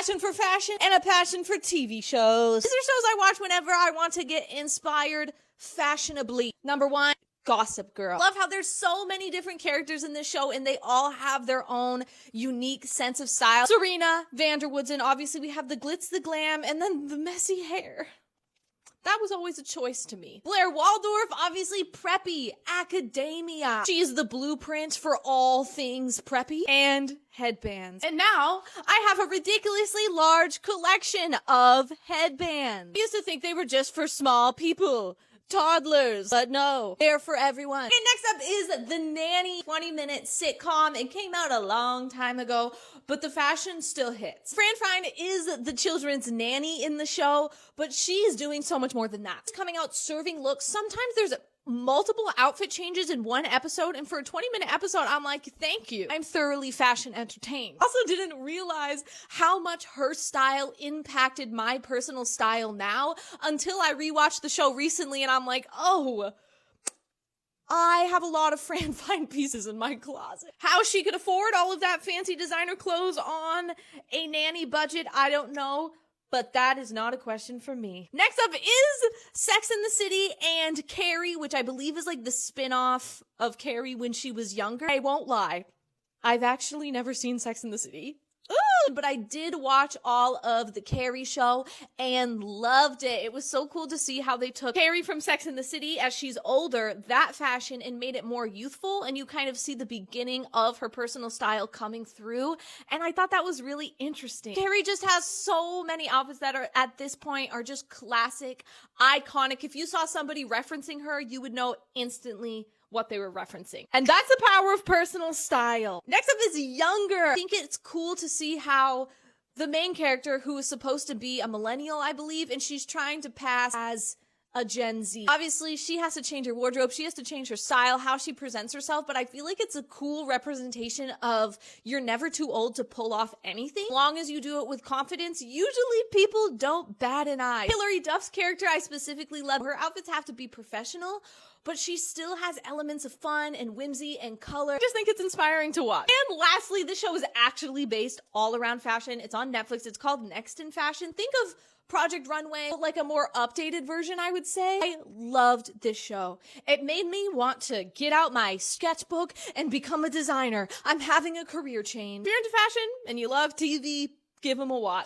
passion for fashion and a passion for TV shows. These are shows I watch whenever I want to get inspired fashionably. Number 1, Gossip Girl. Love how there's so many different characters in this show and they all have their own unique sense of style. Serena, Vanderwoodson, obviously we have the glitz, the glam, and then the messy hair. That was always a choice to me. Blair Waldorf, obviously preppy, academia. She is the blueprint for all things preppy and headbands. And now I have a ridiculously large collection of headbands. I used to think they were just for small people. Toddlers, but no, they're for everyone. And next up is The Nanny, 20-minute sitcom. It came out a long time ago, but the fashion still hits. Fran Fine is the children's nanny in the show, but she's doing so much more than that. It's coming out serving looks. Sometimes there's multiple outfit changes in one episode, and for a 20-minute episode, I'm like, thank you. I'm thoroughly fashion entertained. Also didn't realize how much her style impacted my personal style now until I rewatched the show recently, and I'm like, oh, I have a lot of Fran Fine pieces in my closet. How she could afford all of that fancy designer clothes on a nanny budget, I don't know. But that is not a question for me. Next up is Sex and the City and Carrie, which I believe is like the spin-off of Carrie when she was younger. I won't lie, I've actually never seen Sex and the City. But I did watch all of the Carrie show and loved it. It was so cool to see how they took Carrie from Sex and the City as she's older, that fashion, and made it more youthful, and you kind of see the beginning of her personal style coming through, and I thought that was really interesting. Carrie just has so many outfits that are, at this point, are just classic, iconic. If you saw somebody referencing her, you would know instantly what they were referencing. And that's the power of personal style. Next up is Younger. I think it's cool to see how the main character, who is supposed to be a millennial, I believe, and she's trying to pass as a Gen Z. Obviously, she has to change her wardrobe. She has to change her style, how she presents herself, but I feel like it's a cool representation of you're never too old to pull off anything. As long as you do it with confidence, usually people don't bat an eye. Hilary Duff's character, I specifically love. Her outfits have to be professional, but she still has elements of fun and whimsy and color. I just think it's inspiring to watch. And lastly, the show is actually based all around fashion. It's on Netflix. It's called Next in Fashion. Think of Project Runway, like a more updated version, I would say. I loved this show. It made me want to get out my sketchbook and become a designer. I'm having a career change. If you're into fashion and you love TV, give them a watch.